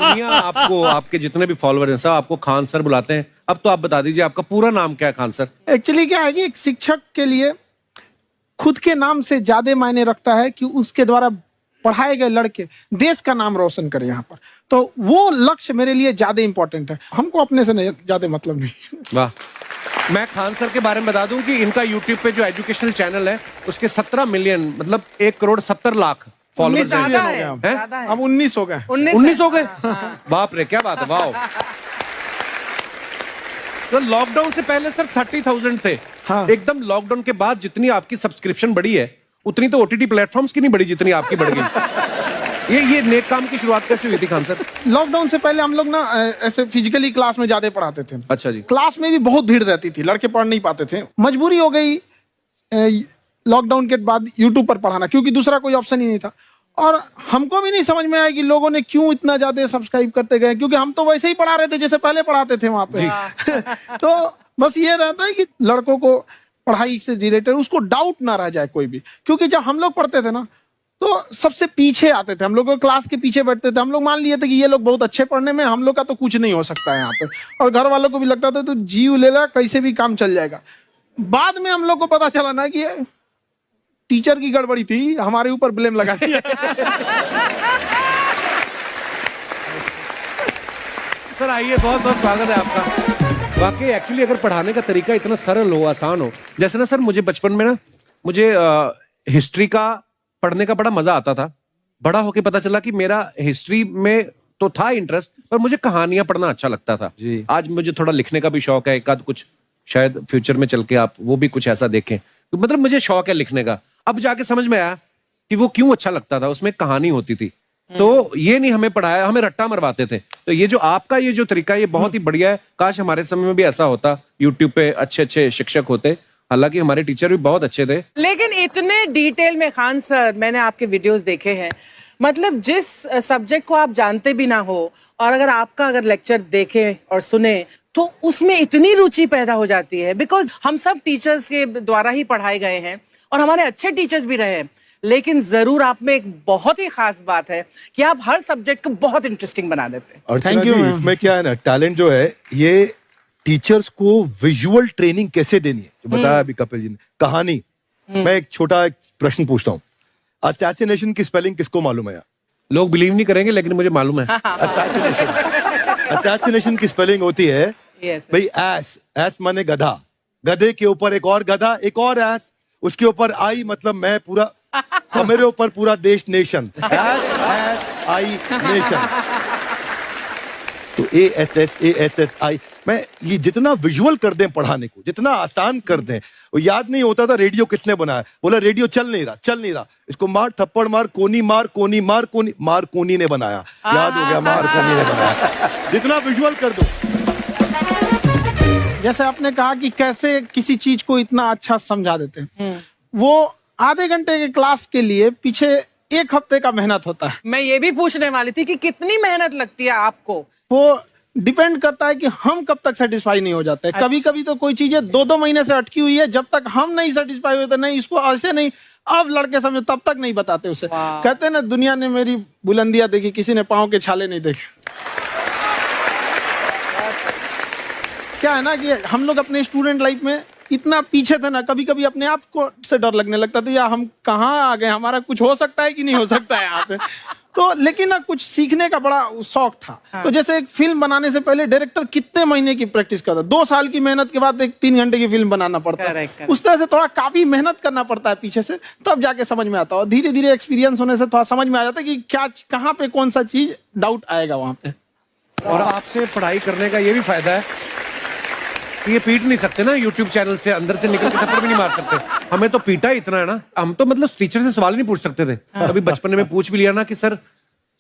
दुनिया आपको, आपके जितने भी फॉलोअर हैं सब आपको खान सर बुलाते हैं। अब तो आप बता दीजिए आपका पूरा नाम क्या है खान सर? एक्चुअली क्या है कि एक शिक्षक के लिए खुद के नाम से ज्यादा मायने रखता है कि उसके द्वारा पढ़ाए गए लड़के देश का नाम रोशन करें यहाँ पर, तो वो लक्ष्य मेरे लिए ज्यादा इंपॉर्टेंट है। हमको अपने से नहीं ज्यादा मतलब नहीं। वाह। मैं खान सर के बारे में बता दूं कि इनका यूट्यूब पे जो एजुकेशनल चैनल है उसके 17 मिलियन मतलब 1,70,00,000 फॉलोअर्स ज्यादा हैं। है, हैं? ज्यादा है। अब 19 हो गए। 19 हो गए? बाप रे, क्या बात है, वाह। तो लॉकडाउन से पहले सर 30,000 थे। हाँ। एकदम लॉकडाउन के बाद जितनी आपकी सब्सक्रिप्शन बढ़ी है उतनी तो ओटीटी प्लेटफॉर्म्स की नहीं बढ़ी जितनी आपकी बढ़ गई। ये नेक काम की शुरुआत कैसे हुई थी खान सर? लॉकडाउन से पहले हम लोग ना ऐसे फिजिकली क्लास में ज्यादा पढ़ाते थे। अच्छा जी। क्लास में भी बहुत भीड़ रहती थी, लड़के पढ़ नहीं पाते थे। मजबूरी हो गई लॉकडाउन के बाद यूट्यूब पर पढ़ाना, क्योंकि दूसरा कोई ऑप्शन ही नहीं था। और हमको भी नहीं समझ में आया कि लोगों ने क्यों इतना ज्यादा सब्सक्राइब करते गए, क्योंकि हम तो वैसे ही पढ़ा रहे थे जैसे पहले पढ़ाते थे वहां पे। तो बस ये रहता है कि लड़कों को पढ़ाई से रिलेटेड उसको डाउट ना रह जाए कोई भी, क्योंकि जब हम लोग पढ़ते थे ना तो सबसे पीछे आते थे, हम लोग क्लास के पीछे बैठते थे। हम लोग मान लिए थे कि ये लोग बहुत अच्छे पढ़ने में, हम लोग का तो कुछ नहीं हो सकता है यहाँ पे। और घर वालों को भी लगता था तो जीव ले ला, कैसे भी काम चल जाएगा। बाद में हम लोग को पता चला ना कि टीचर की गड़बड़ी थी, हमारे ऊपर ब्लेम लगा दिया। सर आइए, बहुत बहुत स्वागत है आपका। वाकई एक्चुअली अगर पढ़ाने का तरीका इतना सरल हो, आसान हो, जैसे ना सर मुझे बचपन में ना मुझे हिस्ट्री का पढ़ने का बड़ा मजा आता था। बड़ा होके पता चला कि मेरा हिस्ट्री में तो था इंटरेस्ट, पर मुझे कहानियां पढ़ना अच्छा लगता था जी। आज मुझे थोड़ा लिखने का भी शौक है, एक आध कुछ शायद फ्यूचर में चल के आप वो भी कुछ ऐसा देखें, तो मतलब मुझे शौक है लिखने का। अब जाके समझ में आया कि वो क्यों अच्छा लगता था, उसमें कहानी होती थी। तो ये नहीं हमें पढ़ाया, हमें रट्टा मरवाते थे। तो ये जो आपका ये जो तरीका है ये बहुत ही बढ़िया है। काश हमारे समय में भी ऐसा होता, यूट्यूब पे अच्छे अच्छे शिक्षक होते। हालांकि हमारे टीचर भी बहुत अच्छे थे, लेकिन इतने डिटेल में खान सर मैंने आपके वीडियोस देखे हैं, मतलब जिस सब्जेक्ट को आप जानते भी ना हो और अगर लेक्चर देखें और सुने तो उसमें इतनी रुचि पैदा हो जाती है। बिकॉज हम सब टीचर्स के द्वारा ही पढ़ाए गए हैं और हमारे अच्छे टीचर्स भी रहे हैं, लेकिन जरूर आप में एक बहुत ही खास बात है कि आप हर सब्जेक्ट को बहुत इंटरेस्टिंग बना देते हैं। और थैंक यू। इसमें क्या है ना, टैलेंट जो है ये टीचर्स को विजुअल ट्रेनिंग कैसे देनी है, जो बताया अभी कपिल जी ने। कहानी, मैं एक छोटा प्रश्न पूछता हूँ, असैसिनेशन की स्पेलिंग किसको मालूम है? लोग बिलीव नहीं करेंगे लेकिन मुझे मालूम है। असैसिनेशन की स्पेलिंग होती है भाई एस माने गधा, गधे के ऊपर एक और गधा, एक और एस, उसके ऊपर आई मतलब मैं पूरा, और मेरे ऊपर पूरा देश, नेशन, एस आई नेशन। तो ASSASSI मैं ये जितना विजुअल कर दें पढ़ाने को, जितना आसान कर दें। वो याद नहीं होता था रेडियो किसने बनाया, बोला रेडियो चल नहीं रहा, इसको मार थप्पड़ मार, कोनी मार, कोनी मार, कोनी मार, कोनी ने बनाया, याद हो गया, मार कोनी ने बनाया। जितना विजुअल कर दो। जैसे आपने कहा कि कैसे किसी चीज को इतना अच्छा समझा देते हैं, वो आधे घंटे के क्लास के लिए पीछे 1 हफ्ते का मेहनत होता है। मैं ये भी पूछने वाली थी कि कितनी मेहनत लगती है आपको। वो डिपेंड करता है कि हम कब तक सेटिस्फाई नहीं हो जाते। कभी कभी तो कोई चीजें 2-2 महीने से अटकी हुई है, जब तक हम नहीं सेटिस्फाई होते, नहीं इसको ऐसे नहीं, अब लड़के समझो तब तक नहीं बताते उसे। कहते हैं ना, दुनिया ने मेरी बुलंदियां देखी, किसी ने पांव के छाले नहीं देखे। क्या है ना कि हम लोग अपने स्टूडेंट लाइफ में इतना पीछे थे ना, कभी कभी अपने आप को से डर लगने लगता था, या हम कहाँ आ गए, हमारा कुछ हो सकता है कि नहीं हो सकता है यहाँ पे। तो लेकिन ना कुछ सीखने का बड़ा शौक था। तो जैसे एक फिल्म बनाने से पहले डायरेक्टर कितने महीने की प्रैक्टिस करता है, 2 साल की मेहनत के बाद एक 3 घंटे की फिल्म बनाना पड़ता है। उस तरह से थोड़ा काफी मेहनत करना पड़ता है पीछे से, तब जाके समझ में आता है। और धीरे धीरे एक्सपीरियंस होने से थोड़ा समझ में आ जाता है कि क्या, कहाँ पे कौन सा चीज डाउट आएगा वहां पे। और आपसे पढ़ाई करने का ये भी फायदा है कि ये पीट नहीं सकते ना यूट्यूब चैनल से, अंदर से निकल के थप्पड़ भी नहीं मार सकते। हमें तो पीटा इतना है ना, हम तो मतलब टीचर से सवाल नहीं पूछ सकते थे। अभी बचपन में पूछ भी लिया ना कि सर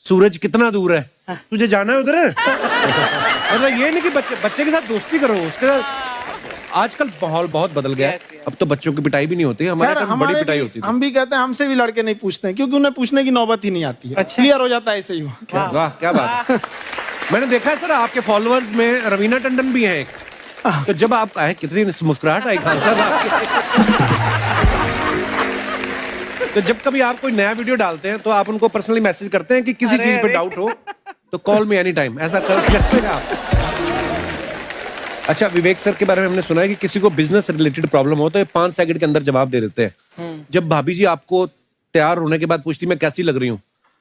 सूरज कितना दूर है, तुझे जाना है उधर। मतलब ये नहीं कि बच्चे के साथ दोस्ती करो, उसके साथ। आजकल माहौल बहुत बदल गया है, अब तो बच्चों की पिटाई भी नहीं होती, हमारे टाइम बड़ी पिटाई होती थी। हम भी कहते हैं, हमसे भी लड़के नहीं पूछते हैं, क्योंकि उन्हें पूछने की नौबत ही नहीं आती है। क्लियर हो जाता है ऐसे ही। वाह, क्या बात है। मैंने देखा है सर आपके फॉलोअर्स में रवीना टंडन भी है एक। तो जब आप आए, कितनी मुस्कुराहट आई खान साहब आपकी। तो जब कभी आप कोई नया वीडियो डालते हैं तो आप उनको पर्सनली मैसेज करते हैं कि किसी अरे, चीज पे अरे। डाउट हो तो कॉल मी एनी टाइम, ऐसा करते हैं आप? अच्छा, विवेक सर के बारे में हमने सुना है कि किसी को बिजनेस रिलेटेड प्रॉब्लम हो तो ये 5 सेकंड के अंदर जवाब दे देते हैं। जब भाभी जी आपको तैयार होने के बाद पूछती मैं कैसी लग रही हूँ,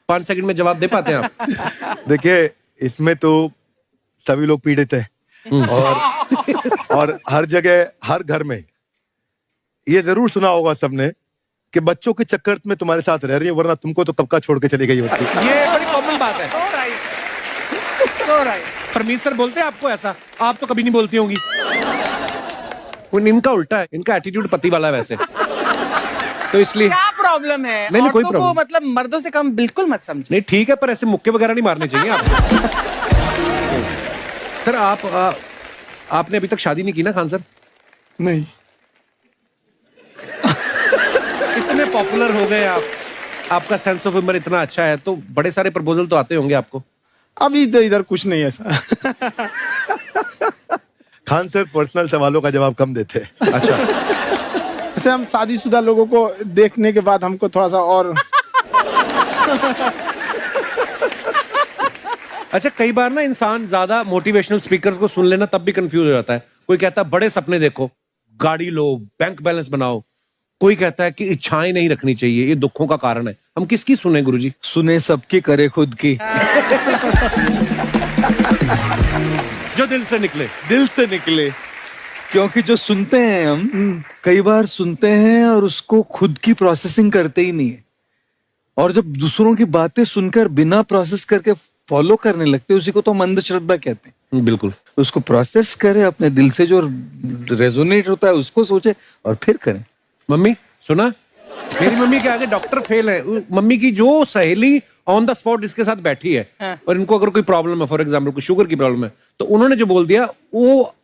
5 सेकंड में जवाब दे पाते हैं आप? देखिए, इसमें तो सभी लोग पीड़ित हैं और हर जगह, हर घर में ये जरूर सुना होगा सबने कि बच्चों के चक्कर में तुम्हारे साथ रह रही है, वरना तुमको तो कब का छोड़ के चली गई होती। ये बड़ी कॉमन बात है। So right. So right. Parmeet sir बोलते हैं आपको ऐसा? आप तो कभी नहीं बोलती होंगी। इनका उल्टा है, इनका एटीट्यूड पति वाला है वैसे, तो इसलिए। क्या प्रॉब्लम है? नहीं, कोई औरतों को problem। मतलब मर्दों से कम बिल्कुल मत समझे। नहीं ठीक है, पर ऐसे मुक्के वगैरह नहीं मारने चाहिए आपको। सर आपने अभी तक शादी नहीं की ना खान सर? नहीं। इतने पॉपुलर हो गए आप, आपका सेंस ऑफ ह्यूमर इतना अच्छा है, तो बड़े सारे प्रपोजल तो आते होंगे आपको। अभी तो इधर कुछ नहीं है ऐसा। खान सर पर्सनल सवालों का जवाब कम देते हैं। अच्छा, जैसे हम शादीशुदा लोगों को देखने के बाद हमको थोड़ा सा और अच्छा कई बार ना इंसान ज्यादा मोटिवेशनल स्पीकर्स को सुन लेना तब भी कंफ्यूज हो जाता है। कोई कहता है बड़े सपने देखो, गाड़ी लो, बैंक बैलेंस बनाओ। कोई कहता है कि इच्छाएं नहीं रखनी चाहिए, ये दुखों का कारण है। हम किसकी सुने गुरुजी? सुने सबकी, करे खुद की। जो दिल से निकले। दिल से निकले, क्योंकि जो सुनते हैं हम कई बार सुनते हैं और उसको खुद की प्रोसेसिंग करते ही नहीं है, और जब दूसरों की बातें सुनकर बिना प्रोसेस करके फॉलो करने लगते, उसी को तो हम अंधश्रद्धा कहते हैं। बिल्कुल। उसको प्रोसेस करे, अपने दिल से जो रेजोनेट होता है उसको सोचे और फिर करें। मम्मी सुना, मेरी मम्मी के आगे डॉक्टर फेल है। मम्मी की जो सहेली ऑन द स्पॉट इसके साथ बैठी है और इनको अगर कोई प्रॉब्लम है, फॉर एग्जाम्पल कोई शुगर की प्रॉब्लम है, तो उन्होंने जो बोल दिया वो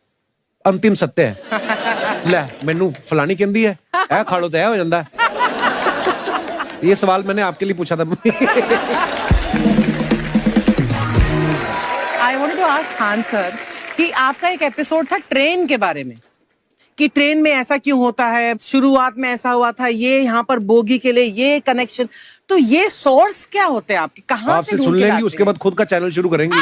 अंतिम सत्य है। ले मैनू फलानी कहती है ऐ खाड़ो तो ऐ हो जाता है। ये सवाल मैंने आपके लिए पूछा था। I wanted to ask Khan sir कि आपका एक एपिसोड था ट्रेन के बारे में, कि ट्रेन में ऐसा क्यों होता है, शुरुआत में ऐसा हुआ था, ये यहाँ पर बोगी के लिए ये कनेक्शन, तो ये सोर्स क्या होते हैं आपके, कहाँ से आपसे ढूंढ सुन के लेंगी, लाते उसके हैं? बाद खुद का चैनल शुरू करेंगी।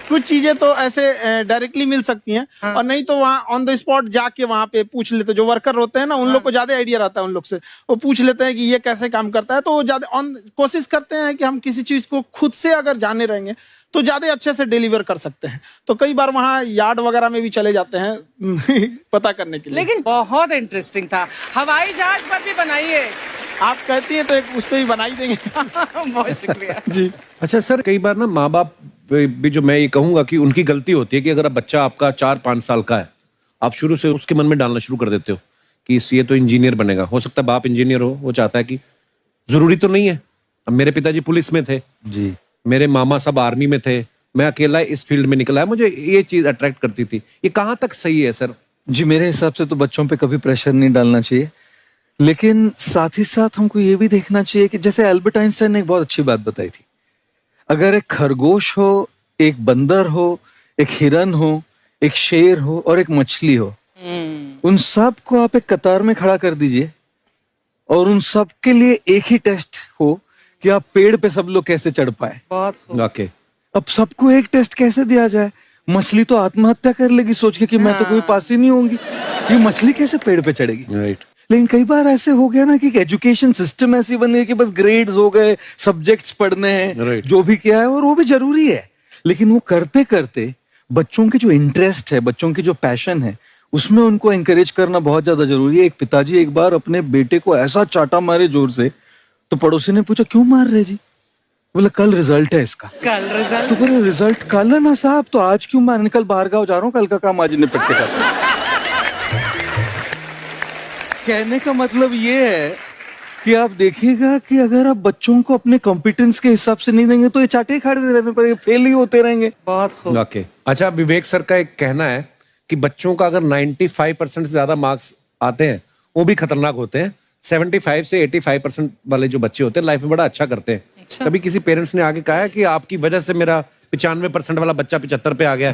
कुछ चीजें तो ऐसे डायरेक्टली मिल सकती हैं और नहीं तो वहाँ ऑन द स्पॉट जाके वहाँ पे पूछ लेते, जो वर्कर होते हैं ना उन लोग को ज्यादा आइडिया रहता है, उन लोग से वो पूछ लेते हैं कि ये कैसे काम करता है, तो वो ज्यादा कोशिश करते हैं कि हम किसी चीज को खुद से अगर जाने रहेंगे तो ज्यादा अच्छे से डिलीवर कर सकते हैं। तो कई बार वहाँ यार्ड वगैरह में भी चले जाते हैं पता करने के लिए। लेकिन बहुत इंटरेस्टिंग था। हवाई जहाज पर भी बनाइए। आप कहती हैं तो एक उस पर भी बना ही देंगे। बहुत शुक्रिया जी। अच्छा सर, कई बार ना माँ बाप भी, जो मैं ये कहूंगा कि उनकी गलती होती है कि अगर बच्चा आपका 4-5 साल का है, आप शुरू से उसके मन में डालना शुरू कर देते हो कि ये तो इंजीनियर बनेगा। हो सकता है बाप इंजीनियर हो, वो चाहता है कि जरूरी तो नहीं है। अब मेरे पिताजी पुलिस में थे जी, मेरे मामा सब आर्मी में थे, मैं अकेला इस फील्ड में निकला है, मुझे ये चीज अट्रैक्ट करती थी। ये कहाँ तक सही है सर? जी मेरे हिसाब से तो बच्चों पे कभी प्रेशर नहीं डालना चाहिए, लेकिन साथ ही साथ हमको ये भी देखना चाहिए कि जैसे एल्बर्ट आइंस्टाइन ने एक बहुत अच्छी बात बताई थी, अगर एक खरगोश हो, एक बंदर हो, एक हिरन हो, एक शेर हो और एक मछली हो, उन सब को आप एक कतार में खड़ा कर दीजिए और उन सब के लिए एक ही टेस्ट हो कि आप पेड़ पे सब लोग कैसे चढ़ पाए। बहुत खूब। ओके, अब सबको एक टेस्ट कैसे दिया जाए? मछली तो आत्महत्या कर लेगी सोच के कि मैं तो कोई पास ही नहीं होंगी, ये मछली कैसे पेड़ पे चढ़ेगी? राइट। लेकिन कई बार ऐसे हो गया ना कि एजुकेशन सिस्टम ऐसी बन गई कि बस ग्रेड्स हो गए, सब्जेक्ट्स पढ़ने हैं, Right. जो भी किया है और वो भी जरूरी है, लेकिन वो करते करते बच्चों के जो इंटरेस्ट है, बच्चों की जो पैशन है, उसमें उनको एंकरेज करना बहुत ज्यादा जरूरी है। एक पिताजी एक बार अपने बेटे को ऐसा चाटा मारे जोर से, तो पड़ोसी ने पूछा क्यों मार रहे जी? बोला कल रिजल्ट है इसका। कल रिजल्ट? तो बोले रिजल्ट कल है ना साहब, तो आज क्यों मारने? कल बाहर गाँव जा रहा हूँ, कल का काम आज निपट के करता हूं। कहने का मतलब ये है कि आप देखिएगा कि अगर आप बच्चों को अपने कॉम्पिटेंस के हिसाब से नहीं देंगे तो ये चाटे खाते रहने पर फेल ही होते रहेंगे। बहुत खूब। ओके। अच्छा, विवेक सर का एक कहना है कि बच्चों का अगर 95% से ज्यादा मार्क्स आते हैं वो भी खतरनाक होते हैं। 75 से 85% वाले जो बच्चे होते हैं लाइफ में बड़ा अच्छा करते हैं। अच्छा। कभी किसी पेरेंट्स ने आगे कहा है कि आपकी वजह से मेरा 95% वाला बच्चा 75 पे आ गया?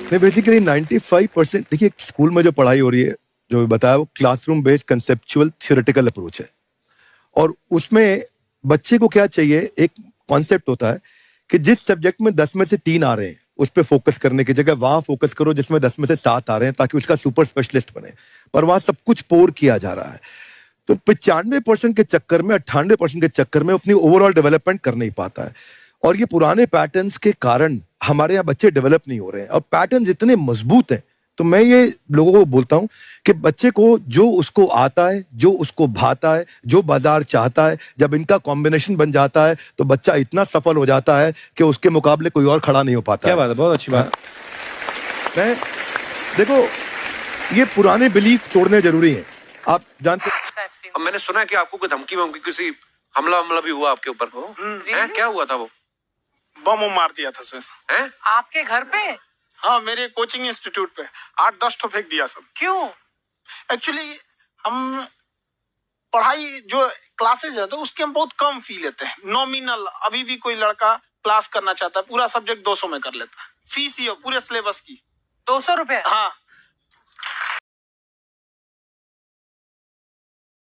नहीं, बेसिकली 95% देखिए स्कूल में जो पढ़ाई हो रही है, जो बताया, वो classroom based conceptual theoretical approach है। और उसमें बच्चे को क्या चाहिए, एक कॉन्सेप्ट होता है कि जिस सब्जेक्ट में 10 में से 3 आ रहे हैं उस पर फोकस करने की जगह वहां फोकस करो जिसमें 10 में से 7 आ रहे हैं, ताकि उसका सुपर स्पेशलिस्ट बने। पर वहां सब कुछ पोर किया जा रहा है। तो 95% के चक्कर में, 98% के चक्कर में अपनी ओवरऑल डेवलपमेंट कर नहीं पाता है। और ये पुराने पैटर्न्स के कारण हमारे यहाँ बच्चे डेवलप नहीं हो रहे हैं। और पैटर्न्स इतने मजबूत हैं, तो मैं ये लोगों को बोलता हूं कि बच्चे को जो उसको आता है, जो उसको भाता है, जो बाजार चाहता है, जब इनका कॉम्बिनेशन बन जाता है तो बच्चा इतना सफल हो जाता है कि उसके मुकाबले कोई और खड़ा नहीं हो पाता। क्या बात है, बहुत अच्छी बात। मैं देखो, ये पुराने बिलीफ तोड़ने जरूरी हैं। आप जानते, अब मैंने सुना है कि आपको कोई धमकी वमकी, किसी हमला भी हुआ आपके ऊपर, हैं? क्या हुआ था? वो बम मार दिया था सर। हैं? आपके घर पे? हाँ, मेरे कोचिंग इंस्टीट्यूट पे 8-10 ठो फेंक दिया सब। क्यों? एक्चुअली हम पढ़ाई जो क्लासेज है तो उसके हम बहुत कम फी लेते हैं, नॉमिनल। अभी भी कोई लड़का क्लास करना चाहता है, पूरा सब्जेक्ट 200 में कर लेता है। फीस ही है पूरे सिलेबस की 200 रुपए? हाँ,